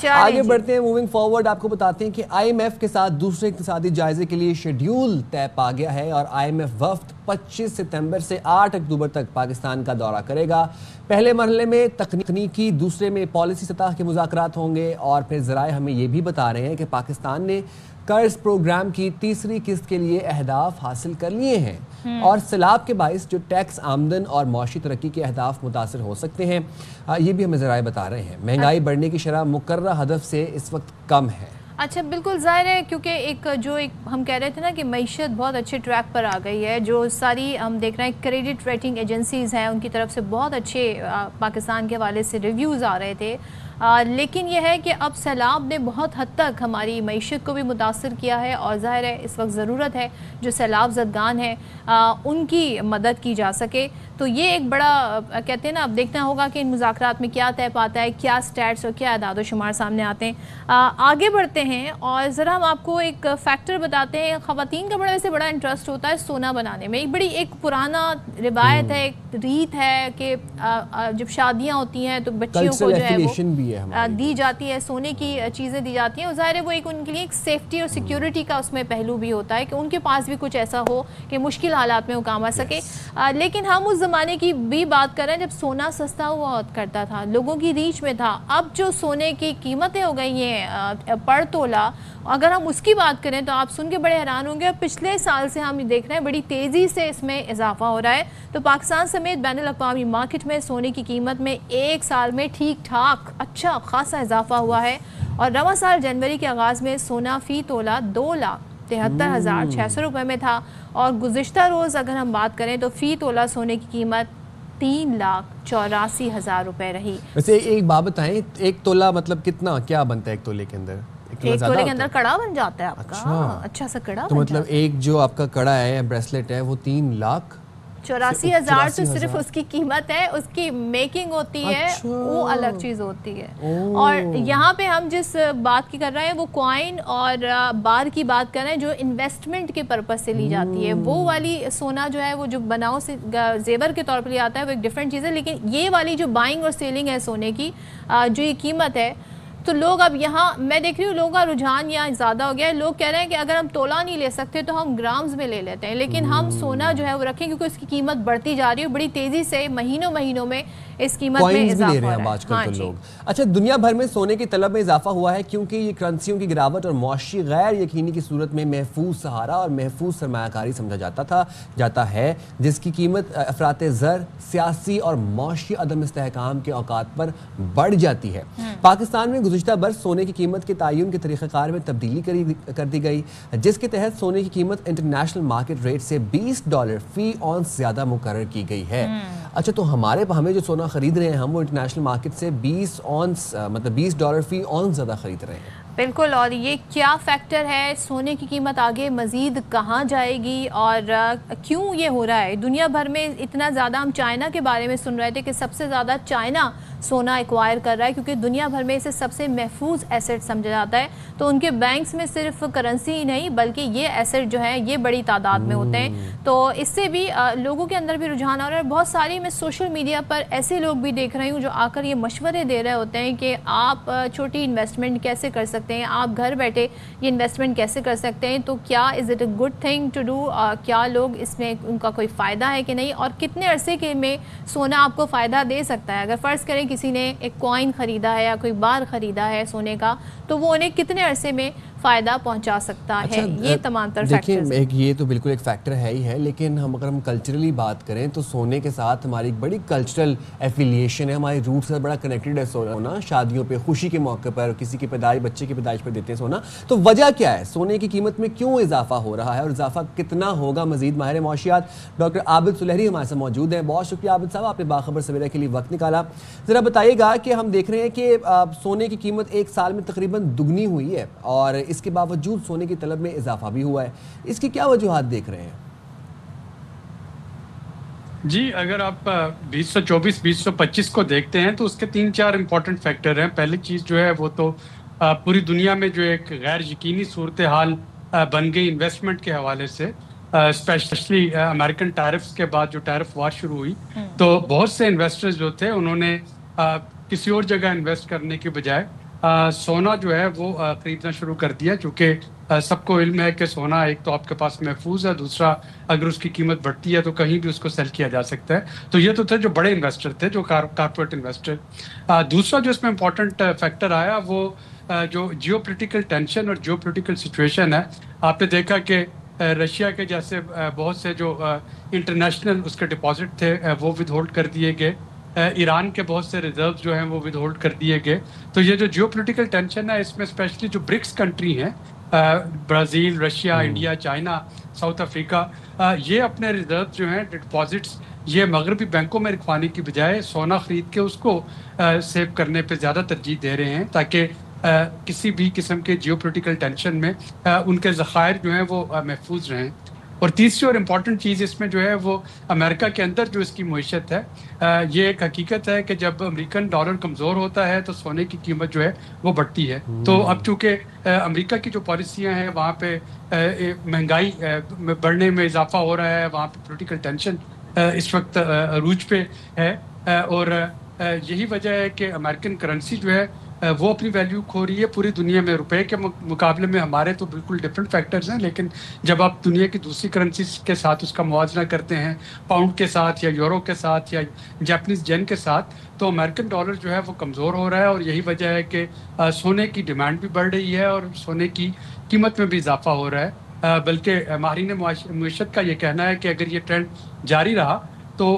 آگے بڑھتے ہیں موونگ فارورڈ. آپ کو بتاتے ہیں کہ IMF کے ساتھ دوسرے اقتصادی جائزے کے لیے شیڈیول طے پا گیا ہے اور IMF وفد 25 ستمبر سے 8 اکتوبر تک پاکستان کا دورہ کرے گا. پہلے مرحلے میں تکنیکی، دوسرے میں پالیسی سطح کے مذاکرات ہوں گے اور پھر ذرائع ہمیں یہ بھی بتا رہے ہیں کہ پاکستان نے قرض پروگرام کی تیسری قسط کے لیے اہداف حاصل کر لیے ہیں اور سیلاب کے باعث جو ٹیکس، آمدن اور معاشی ترقی کے اہداف متاثر ہو سکتے ہیں یہ بھی ہمیں ذرائع بتا رہے ہیں. مہنگائی بڑھنے کی شرح مقررہ ہدف سے اس وقت کم ہے. اچھا بالکل ظاہر ہے کیونکہ جو ہم کہہ رہے تھے نا کہ معیشت بہت اچھے ٹریک پر آ گئی ہے. جو ساری ہم دیکھ رہے ہیں کریڈٹ ریٹنگ ایجنسیز ہیں ان کی طرف سے بہت اچھے پاکستان کے حوالے سے ریویوز آ رہے تھے، لیکن یہ ہے کہ اب سیلاب نے بہت حد تک ہماری معیشت کو بھی متاثر کیا ہے اور ظاہر ہے اس وقت ضرورت ہے جو سیلاب زدگان ہیں ان کی مدد کی جا سکے. تو یہ ایک بڑا کہتے ہیں نا، اب دیکھنا ہوگا کہ ان مذاکرات میں کیا طے پاتا ہے، کیا سٹیٹس اور کیا اعداد و شمار سامنے آتے ہیں. آگے بڑھتے ہیں اور ذرا ہم آپ کو ایک فیکٹر بتاتے ہیں. خواتین کا ویسے بڑا انٹرسٹ ہوتا ہے سونا بنانے میں. ایک پرانا روایت ہے، ایک ریت ہے کہ جب شادیاں ہوتی ہیں تو بچیوں کو جو ہے وہ دی جاتی ہے، سونے کی چیزیں دی جاتی ہیں. اور ظاہر ہے وہ ان کے لیے ایک سیفٹی اور سیکیورٹی کا اس میں پہلو بھی ہوتا ہے کہ ان کے پاس بھی کچھ ایسا ہو کہ مشکل حالات میں وہ کام آ سکے. لیکن ہم اس زمانے کی بھی بات کر رہے ہیں جب سونا سستا ہوا کرتا تھا، لوگوں کی ریچ میں تھا. اب جو سونے کی قیمتیں ہو گئی ہیں پر تولہ، اگر ہم اس کی بات کریں تو آپ سن کے بڑے حیران ہوں گے. پچھلے سال سے ہم دیکھ رہے ہیں بڑی تیزی سے اس میں اضافہ ہو رہا ہے. تو پاکستان سمیت بین الاقوامی مارکیٹ میں سونے کی قیمت میں ایک سال میں ٹھیک ٹھاک اچھا خاصا اضافہ ہوا ہے اور رواں سال جنوری کے آغاز میں سونا فی تولہ 2,73,600 روپے میں تھا اور گزشتہ روز اگر ہم بات کریں تو فی تولہ سونے کی قیمت 3,84,000 روپے رہی. ویسے ایک بات بتائیں، ایک تولہ مطلب کتنا کیا بنتا ہے ایک تولے کے اندر؟ ایک تولے کے اندر کڑا بن جاتا ہے آپ کا، اچھا سا کڑا. تو مطلب ایک جو آپ کا کڑا ہے بریسلیٹ ہے وہ 3,84,000 تو صرف اس کی قیمت ہے، اس کی میکنگ ہوتی ہے وہ الگ چیز ہوتی ہے. اور یہاں پہ ہم جس بات کی کر رہے ہیں وہ کوائن اور بار کی بات کر رہے ہیں جو انویسٹمنٹ کے پرپس سے لی جاتی ہے. وہ والی سونا جو ہے وہ جو بناؤ سے زیور کے طور پر لیا آتا ہے وہ ایک ڈیفرنٹ چیز ہے. لیکن یہ والی جو بائنگ اور سیلنگ ہے سونے کی جو یہ قیمت ہے، تو لوگ اب یہاں میں دیکھ رہی ہوں لوگوں کا رجحان یہاں زیادہ ہو گیا ہے. لوگ کہہ رہے ہیں کہ اگر ہم تولہ نہیں لے سکتے تو ہم گرامز میں لے لیتے ہیں، لیکن ہم سونا جو ہے وہ رکھیں کیونکہ اس کی قیمت بڑھتی جا رہی ہے بڑی تیزی سے. مہینوں میں اس قیمت میں اضافہ ہو رہا ہے. لوگ اچھا دنیا بھر میں سونے کی طلب میں اضافہ ہوا ہے کیونکہ یہ کرنسیوں کی گراوٹ اور معاشی غیر یقینی کی صورت میں محفوظ سہارا اور محفوظ سرمایہ کاری سمجھا جاتا ہے جس کی قیمت افراط زر، سیاسی اور معاشی عدم استحکام کے اوقات پر بڑھ جاتی ہے. پاکستان میں گزشتہ برس سونے کی قیمت کے تعین کے طریقہ کار میں تبدیلی کر دی گئی جس کے تحت سونے کی قیمت انٹرنیشنل مارکیٹ ریٹ سے $20 فی اونس زیادہ مقرر کی گئی ہے. اچھا تو ہمیں جو سونا خرید رہے ہیں ہم وہ انٹرنیشنل مارکیٹ سے $20 فی اونس زیادہ خرید رہے ہیں. بالکل. اور یہ کیا فیکٹر ہے، سونے کی قیمت آگے مزید کہاں جائے گی اور کیوں یہ ہو رہا ہے؟ دنیا بھر میں اتنا زیادہ ہم چائنا کے بارے میں سن رہے تھے کہ سب سے زیادہ چائنا سونا ایکوائر کر رہا ہے کیونکہ دنیا بھر میں اسے سب سے محفوظ ایسٹ سمجھا جاتا ہے. تو ان کے بینکس میں صرف کرنسی ہی نہیں بلکہ یہ ایسٹ جو ہیں یہ بڑی تعداد میں ہوتے ہیں. تو اس سے بھی لوگوں کے اندر بھی رجحان آ رہا ہے. بہت ساری میں سوشل میڈیا پر ایسے لوگ بھی دیکھ رہی ہوں جو آ کر یہ مشورے دے رہے ہوتے ہیں کہ آپ چھوٹی انویسٹمنٹ کیسے کر سکتے ہیں، آپ گھر بیٹھے یہ انویسٹمنٹ کیسے کر سکتے ہیں. تو کیا is it a good thing to do, کیا لوگ اس میں ان کا کوئی فائدہ ہے کہ نہیں، اور کتنے عرصے کے میں سونا آپ کو فائدہ دے سکتا ہے؟ اگر فرض کریں کسی نے ایک کوائن خریدا ہے یا کوئی بار خریدا ہے سونے کا تو وہ انہیں کتنے عرصے میں فائدہ پہنچا سکتا ہے؟ یہ تمام تر فیکٹرز. دیکھیں یہ تو بالکل ایک فیکٹر ہے ہی ہے، لیکن اگر ہم کلچرلی بات کریں تو سونے کے ساتھ ہماری ایک بڑی کلچرل ایفیلیشن ہے، ہماری روٹ سے بڑا کنیکٹڈ ہے سونا. شادیوں پہ، خوشی کے موقع پر، کسی کی بچے کی پیدائش پر دیتے ہیں سونا. تو وجہ کیا ہے؟ سونے کی قیمت میں کیوں اضافہ ہو رہا ہے اور اضافہ کتنا ہوگا مزید؟ ماہر معاشیات ڈاکٹر عابد سلیحری ہمارے ساتھ موجود ہیں. بہت شکریہ عابد صاحب، آپ نے باخبر سویرا کے لیے وقت نکالا. ذرا بتائیے گا کہ ہم دیکھ رہے ہیں کہ سونے کی قیمت ایک سال میں تقریباً دگنی ہوئی ہے اور اس کے باوجود سونے کی طلب میں اضافہ بھی ہوا ہے. اس کی کیا وجوہات دیکھ رہے ہیں؟ جی اگر آپ 2024 2025 کو دیکھتے ہیں تو اس کے 3-4 امپورٹنٹ فیکٹر ہیں. پہلی چیز جو ہے وہ تو پوری دنیا میں جو ایک غیر یقینی صورتحال بن گئی انویسٹمنٹ کے حوالے سے، اسپیشلی امریکن ٹیرفز کے بعد جو ٹیرف وار شروع ہوئی تو بہت سے انویسٹرز جو تھے انہوں نے کسی اور جگہ انویسٹ کرنے کے بجائے सोना जो है वो खरीदना शुरू कर दिया, क्योंकि सबको इल्म है कि सोना एक तो आपके पास महफूज है, दूसरा अगर उसकी कीमत बढ़ती है तो कहीं भी उसको सेल किया जा सकता है। तो ये तो थे जो बड़े इन्वेस्टर थे, जो कारपोरेट इन्वेस्टर। दूसरा जो इसमें इम्पोर्टेंट फैक्टर आया वो जो जियोपॉलिटिकल टेंशन और जियोपॉलिटिकल सिचुएशन है। आपने देखा कि रशिया के जैसे बहुत से जो इंटरनेशनल उसके डिपॉजिट थे वो विदहोल्ड कर दिए गए, ईरान के बहुत से रिजर्व जो हैं वो विदहोल्ड कर दिए गए। तो ये जो जियोपॉलिटिकल टेंशन है, इसमें स्पेशली जो ब्रिक्स कंट्री हैं, Brazil, Russia, India, China, south Africa, ये अपने रिजर्व जो हैं, डिपॉजिट्स, ये मगरबी बैंकों में रखवाने की बजाय सोना खरीद के उसको सेव करने पे ज़्यादा तरजीह दे रहे हैं, ताकि किसी भी किस्म के जियोपॉलिटिकल टेंशन में उनके ज़खायर जो हैं वो महफूज रहें। और तीसरी और इम्पॉर्टेंट चीज़ इसमें जो है वो अमेरिका के अंदर जो इसकी मईशत है, ये एक हकीकत है कि जब अमेरिकन डॉलर कमज़ोर होता है तो सोने की कीमत जो है वो बढ़ती है। तो अब चूँकि अमेरिका की जो पॉलिसियाँ हैं वहाँ पे महंगाई बढ़ने में इजाफा हो रहा है, वहाँ पे पॉलिटिकल टेंशन इस वक्त अरूज पे है, और यही वजह है कि अमेरिकन करेंसी जो है वो अपनी वैल्यू खो रही है पूरी दुनिया में। रुपए के मुकाबले में हमारे तो बिल्कुल डिफरेंट फैक्टर्स हैं, लेकिन जब आप दुनिया की दूसरी करेंसी के साथ उसका मुआवजा करते हैं, पाउंड के साथ या यूरो के साथ या जापानीज येन के साथ, तो अमेरिकन डॉलर जो है वो कमज़ोर हो रहा है। और यही वजह है कि सोने की डिमांड भी बढ़ रही है और सोने की कीमत में भी इजाफा हो रहा है। बल्कि माहिरीन मईशत का ये कहना है कि अगर ये ट्रेंड जारी रहा तो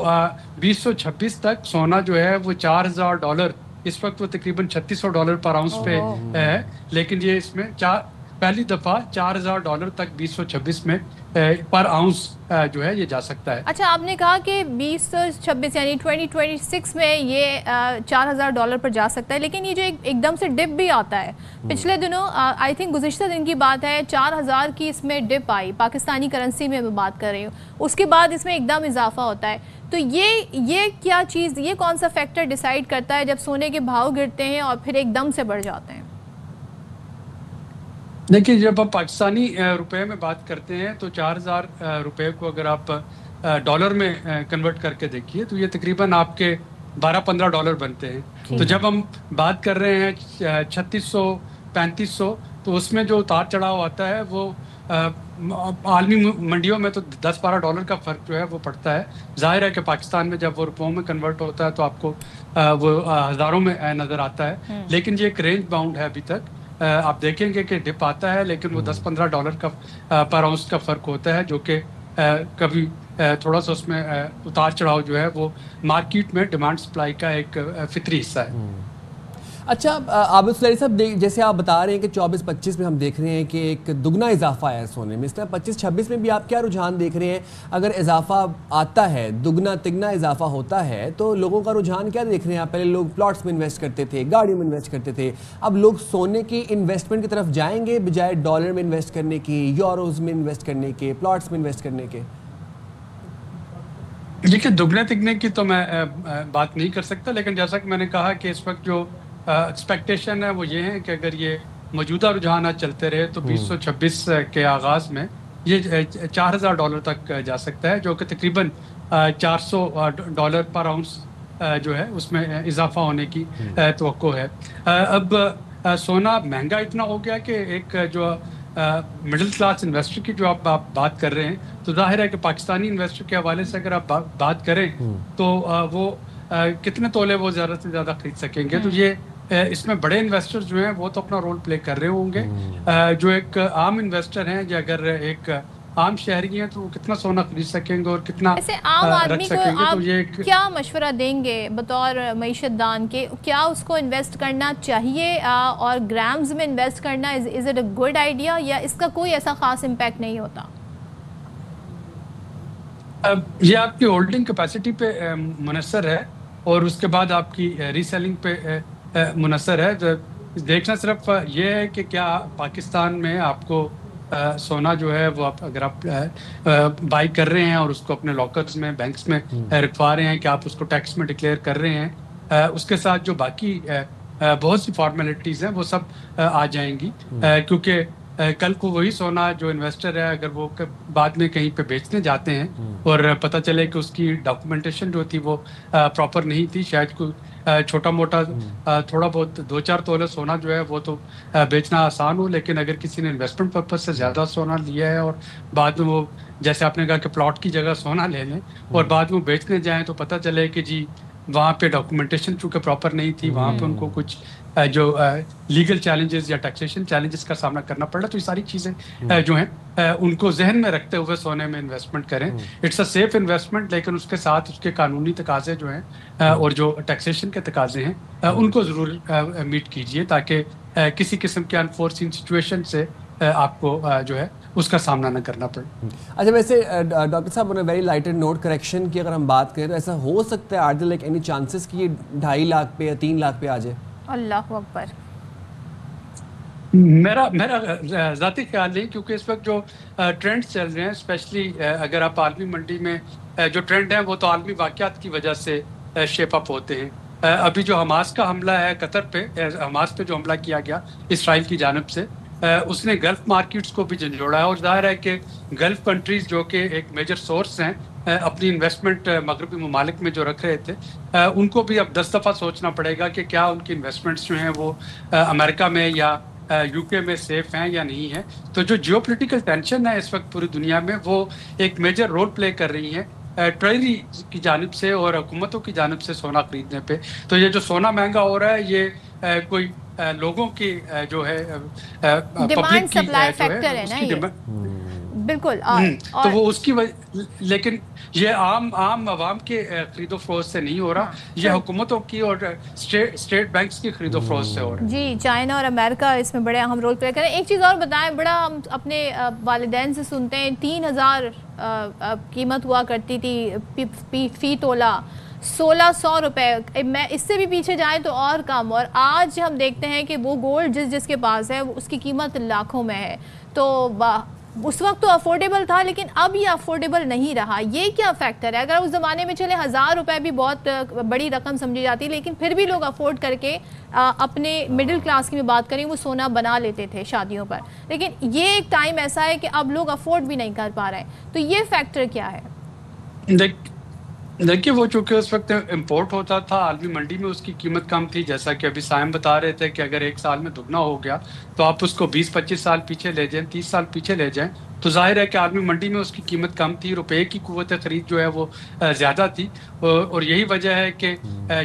2026 तक सोना जो है वो $4000, इस वक्त वो तकरीबन $3600 पर आउंस पे है, लेकिन ये इसमें पहली दफ़ा $4000 तक 2026 में पर आउंस जो है ये जा सकता है। अच्छा, आपने कहा कि 2026 यानी 2026 में ये $4000 पर जा सकता है, लेकिन ये जो एकदम से डिप भी आता है, पिछले दिनों आई थिंक गुज़िश्ता दिन की बात है, 4000 की इसमें डिप आई, पाकिस्तानी करेंसी में मैं बात कर रही हूँ, उसके बाद इसमें एकदम इजाफा होता है। तो ये क्या चीज़, ये कौन सा फैक्टर डिसाइड करता है जब सोने के भाव गिरते हैं और फिर एकदम से बढ़ जाते हैं? देखिए, जब आप पाकिस्तानी रुपए में बात करते हैं तो 4000 रुपए को अगर आप डॉलर में कन्वर्ट करके देखिए तो ये तकरीबन आपके $12-15 बनते हैं। तो जब हम बात कर रहे हैं 3600-3500, तो उसमें जो उतार चढ़ाव आता है वो आलमी मंडियों में तो $10-12 का फ़र्क जो है वो पड़ता है। जाहिर है कि पाकिस्तान में जब वो रुपयों में कन्वर्ट होता है तो आपको वो हज़ारों में नज़र आता है, लेकिन ये एक रेंज बाउंड है। अभी तक आप देखेंगे कि डिप आता है, लेकिन वो $10-15 का पर आउंस का फ़र्क होता है, जो कि कभी थोड़ा सा उसमें उतार चढ़ाव जो है वो मार्केट में डिमांड सप्लाई का एक फितरी हिस्सा है। अच्छा, आबिद सुलैरी साहब, जैसे आप बता रहे हैं कि 24-25 में हम देख रहे हैं कि एक दुगना इजाफा है सोने में, इस तरह 25-26 में भी आप क्या रुझान देख रहे हैं? अगर इजाफा आता है, दुगना तिगना इजाफा होता है, तो लोगों का रुझान क्या देख रहे हैं आप? पहले लोग प्लॉट्स में इन्वेस्ट करते थे, गाड़ियों में इन्वेस्ट करते थे, अब लोग सोने की इन्वेस्टमेंट की तरफ जाएंगे बजाय डॉलर में इन्वेस्ट करने की, यूरोज में इन्वेस्ट करने के, प्लॉट्स में इन्वेस्ट करने के? देखिए, दुगने तिगने की तो मैं बात नहीं कर सकता, लेकिन जैसा कि मैंने कहा कि इस वक्त जो एक्सपेक्टेशन है वो ये है कि अगर ये मौजूदा रुझान चलते रहे तो 2026 के आगाज़ में ये $4000 तक जा सकता है, जो कि तकरीबन $400 पर आउंस जो है उसमें इजाफा होने की तवक्को है। अब सोना महंगा इतना हो गया कि एक जो मिडिल क्लास इन्वेस्टर की जो आप बात कर रहे हैं, तो जाहिर है कि पाकिस्तानी इन्वेस्टर के हवाले से अगर आप बात करें तो वो कितने तोले वो ज़्यादा से ज़्यादा खरीद सकेंगे। तो ये इसमें बड़े इन्वेस्टर्स जो हैं वो तो अपना रोल प्ले कर रहे होंगे। जो एक आम इन्वेस्टर हैं, या अगर एक आम शहरी हैं, तो वो कितना सोना खरीद सकेंगे और कितना आम आदमी को आप तो ये क्या मशवरा देंगे बतौर मईशतदान के? क्या उसको इन्वेस्ट करना चाहिए और ग्राम्स में इन्वेस्ट करना is it a good idea, या इसका कोई ऐसा खास इम्पैक्ट नहीं होता? ये आपकी होल्डिंग कैपेसिटी पे मुनसर है और उसके बाद आपकी रीसेलिंग पे मुनसर है। देखना सिर्फ ये है कि क्या पाकिस्तान में आपको सोना जो है वो अगर आप बाई कर रहे हैं और उसको अपने लॉकर्स में, बैंक्स में रखवा रहे हैं, कि आप उसको टैक्स में डिक्लेयर कर रहे हैं, उसके साथ जो बाकी बहुत सी फॉर्मेलिटीज़ हैं वो सब आ जाएंगी। क्योंकि कल को वही सोना जो इन्वेस्टर है, अगर वो बाद में कहीं पे बेचने जाते हैं और पता चले कि उसकी डॉक्यूमेंटेशन जो थी वो प्रॉपर नहीं थी, शायद कोई छोटा मोटा थोड़ा बहुत 2-4 तोले सोना जो है वो तो बेचना आसान हो, लेकिन अगर किसी ने इन्वेस्टमेंट पर्पज से ज़्यादा सोना लिया है और बाद में वो, जैसे आपने कहा कि प्लॉट की जगह सोना ले लें और बाद में बेचने जाएं तो पता चले कि जी वहाँ पे डॉक्यूमेंटेशन चूँकि प्रॉपर नहीं थी, वहाँ पे उनको कुछ जो लीगल चैलेंजेस या टैक्सेशन चैलेंजेस का सामना करना पड़ रहा, तो ये सारी चीज़ें जो हैं उनको जहन में रखते हुए सोने में इन्वेस्टमेंट करें। इट्स अ सेफ इन्वेस्टमेंट, लेकिन उसके साथ उसके कानूनी तकाजे जो हैं और जो टैक्सेशन के तकाजे हैं उनको ज़रूर मीट कीजिए, ताकि किसी किस्म के अनफोर्सिन सिचुएशन से आपको जो है उसका सामना न करना पड़े। अच्छा, वैसे डॉक्टर साहब on a very lighted note, correction की अगर हम बात करें तो ऐसा हो सकता है are there like any chances कि ये 2.5 लाख पे या 3 लाख पे आ जाए? अल्लाह अकबर। मेरा ज़ाती ख्याल नहीं, क्योंकि इस वक्त जो ट्रेंड्स चल रहे हैं, स्पेशली अगर आप आलमी मंडी में जो ट्रेंड है वो तो आलमी वाक़यात की वजह से शेप अप होते हैं। अभी जो हमास का हमला है कतर पे, हमास पे जो हमला किया गया इसराइल की जानिब से, उसने गल्फ मार्केट्स को भी झंझोड़ा है, और जाहिर है कि गल्फ कंट्रीज़ जो कि एक मेजर सोर्स हैं अपनी इन्वेस्टमेंट मगरबी ममालिक में जो रख रहे थे, उनको भी अब 10 दफ़ा सोचना पड़ेगा कि क्या उनकी इन्वेस्टमेंट्स जो हैं वो अमेरिका में या यूके में सेफ हैं या नहीं है। तो जो जियोपॉलिटिकल टेंशन है इस वक्त पूरी दुनिया में, वो एक मेजर रोल प्ले कर रही है ट्रेजरी की जानिब से और हुकूमतों की जानिब से सोना खरीदने पे। तो ये जो सोना महंगा हो रहा है, ये कोई लोगों की जो है डिमांड सप्लाई फैक्टर है ना ये, बिल्कुल। तो वो उसकी लेकिन ये आम आवाम के खरीदो फरोख्त से नहीं हो रहा, ये हुकूमतों की और स्टेट बैंक्स की खरीदो फरोख्त से हो रहा है। जी, चाइना और अमेरिका इसमें बड़े अहम रोल प्ले करें। एक चीज़ और बताएं, बड़ा हम अपने वालिदैन से सुनते हैं 3000 कीमत हुआ करती थी फी तोला, 1600 रुपये, मैं इससे भी पीछे जाएं तो और कम, और आज हम देखते हैं कि वो गोल्ड जिसके पास है उसकी कीमत लाखों में है। तो उस वक्त तो अफोर्डेबल था, लेकिन अब ये अफोर्डेबल नहीं रहा। ये क्या फैक्टर है? अगर उस ज़माने में चले 1000 रुपये भी बहुत बड़ी रकम समझी जाती, लेकिन फिर भी लोग अफोर्ड करके अपने मिडिल क्लास की भी बात करें वो सोना बना लेते थे शादियों पर, लेकिन ये एक टाइम ऐसा है कि अब लोग अफोर्ड भी नहीं कर पा रहे हैं। तो ये फैक्टर क्या है? देखिए, वो चूँकि उस वक्त इम्पोर्ट होता था, आलमी मंडी में उसकी कीमत कम थी, जैसा कि अभी साइम बता रहे थे कि अगर 1 साल में दुगना हो गया तो आप उसको 20-25 साल पीछे ले जाएं, 30 साल पीछे ले जाएं, तो जाहिर है कि आलमी मंडी में उसकी कीमत कम थी, रुपए की कुव्वत ख़रीद जो है वो ज़्यादा थी। और यही वजह है कि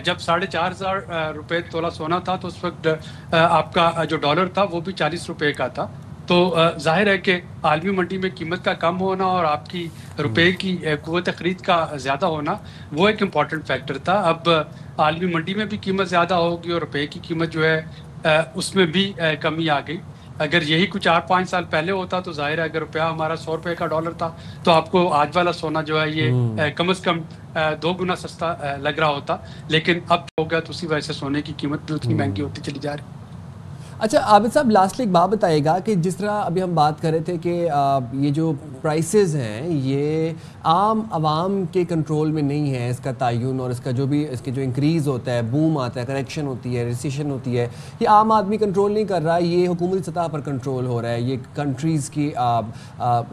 जब 4500 रुपये तोला सोना था तो उस वक्त आपका जो डॉलर था वो भी 40 रुपये का था। तो जाहिर है कि आलमी मंडी में कीमत का कम होना और आपकी रुपए की कुव्वत ख़रीद का ज़्यादा होना वो एक इम्पॉर्टेंट फैक्टर था। अब आलमी मंडी में भी कीमत ज़्यादा होगी और रुपए की कीमत जो है उसमें भी कमी आ गई। अगर यही कुछ 4-5 साल पहले होता तो जाहिर है अगर रुपया हमारा 100 रुपये का डॉलर था तो आपको आज वाला सोना जो है ये कम से कम 2 गुना सस्ता लग रहा होता, लेकिन अब हो गया तो उसी वजह से सोने की कीमत भी उतनी महंगी होती चली जा रही। अच्छा आबिद साहब, लास्टली एक बात बताइएगा कि जिस तरह अभी हम बात कर रहे थे कि ये जो प्राइसेस हैं ये आम आवाम के कंट्रोल में नहीं है, इसका तयन और इसका जो भी इसके जो इंक्रीज़ होता है, बूम आता है, करेक्शन होती है, रिसेशन होती है, ये आम आदमी कंट्रोल नहीं कर रहा, ये हुकूमती सतह पर कंट्रोल हो रहा है, ये कंट्रीज़ की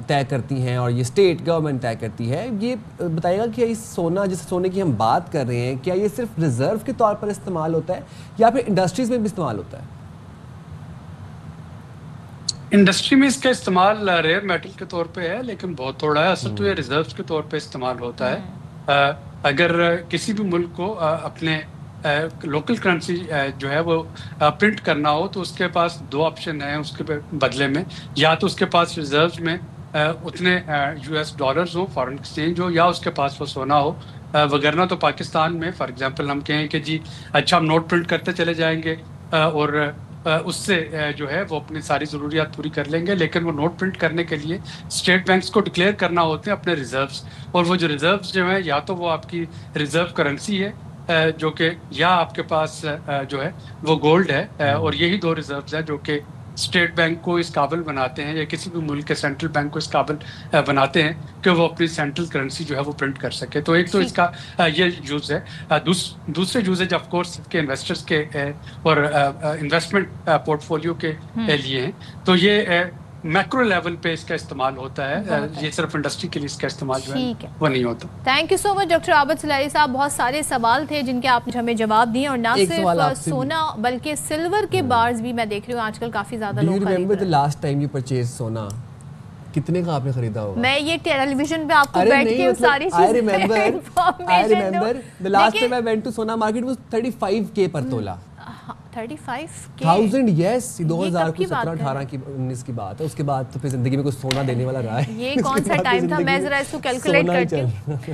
तय करती हैं और ये स्टेट गवर्नमेंट तय करती है। ये बताइएगा कि इस सोना, जिस सोने की हम बात कर रहे हैं, क्या ये सिर्फ रिज़र्व के तौर पर इस्तेमाल होता है या फिर इंडस्ट्रीज़ में भी इस्तेमाल होता है? इंडस्ट्री में इसका इस्तेमाल रेयर मेटल के तौर पे है, लेकिन बहुत थोड़ा है। असल तो ये रिजर्व्स के तौर पे इस्तेमाल होता है। अगर किसी भी मुल्क को अपने लोकल करेंसी जो है वो प्रिंट करना हो तो उसके पास 2 ऑप्शन हैं उसके बदले में, या तो उसके पास रिजर्व्स में उतने US डॉलर्स हो, फॉरेन एक्सचेंज हो, या उसके पास वो सोना हो। वगरना तो पाकिस्तान में फॉर एग्जांपल हम कहें कि जी अच्छा हम नोट प्रिंट करते चले जाएंगे और उससे जो है वो अपनी सारी ज़रूरियात पूरी कर लेंगे, लेकिन वो नोट प्रिंट करने के लिए स्टेट बैंक्स को डिक्लेयर करना होते हैं अपने रिजर्व्स, और वो जो रिजर्व्स जो है या तो वो आपकी रिजर्व करेंसी है जो कि, या आपके पास जो है वो गोल्ड है, और यही 2 रिजर्व्स हैं जो कि स्टेट बैंक को इस काबिल बनाते हैं या किसी भी मुल्क के सेंट्रल बैंक को इस काबिल बनाते हैं कि वो अपनी सेंट्रल करेंसी जो है वो प्रिंट कर सके। तो एक तो इसका ये यूज़ है। दूसरे यूजेज ऑफ कोर्स के इन्वेस्टर्स के और इन्वेस्टमेंट पोर्टफोलियो के लिए हैं। तो ये मैक्रो लेवल पे इसका इस्तेमाल होता है, ये सिर्फ इंडस्ट्री के लिए इसका इस्तेमाल जो है वो नहीं होता। Thank you so much doctor Abid Salari साहब, बहुत सारे सवाल थे जिनके आपने हमें जवाब दिए, और ना सिर्फ सोना बल्कि सिल्वर के बार्स भी मैं देख रही हूँ आजकल काफी ज्यादा लोग खरीद रहे हैं। Remember the last time you purchase सोना, कितने का आपने खरीदा होगा? मैं ये टेलीविजन पे आपको बैठ के सारी चीजें I remember the last time I went to Sona market was 35K पर तोला। 35,000, yes, 2017-18 की 19 की बात है। उसके बाद तो फिर जिंदगी में कुछ सोना देने वाला रहा है। ये कौन सा टाइम था, मैं जरा इसको कैलकुलेट करती हूँ।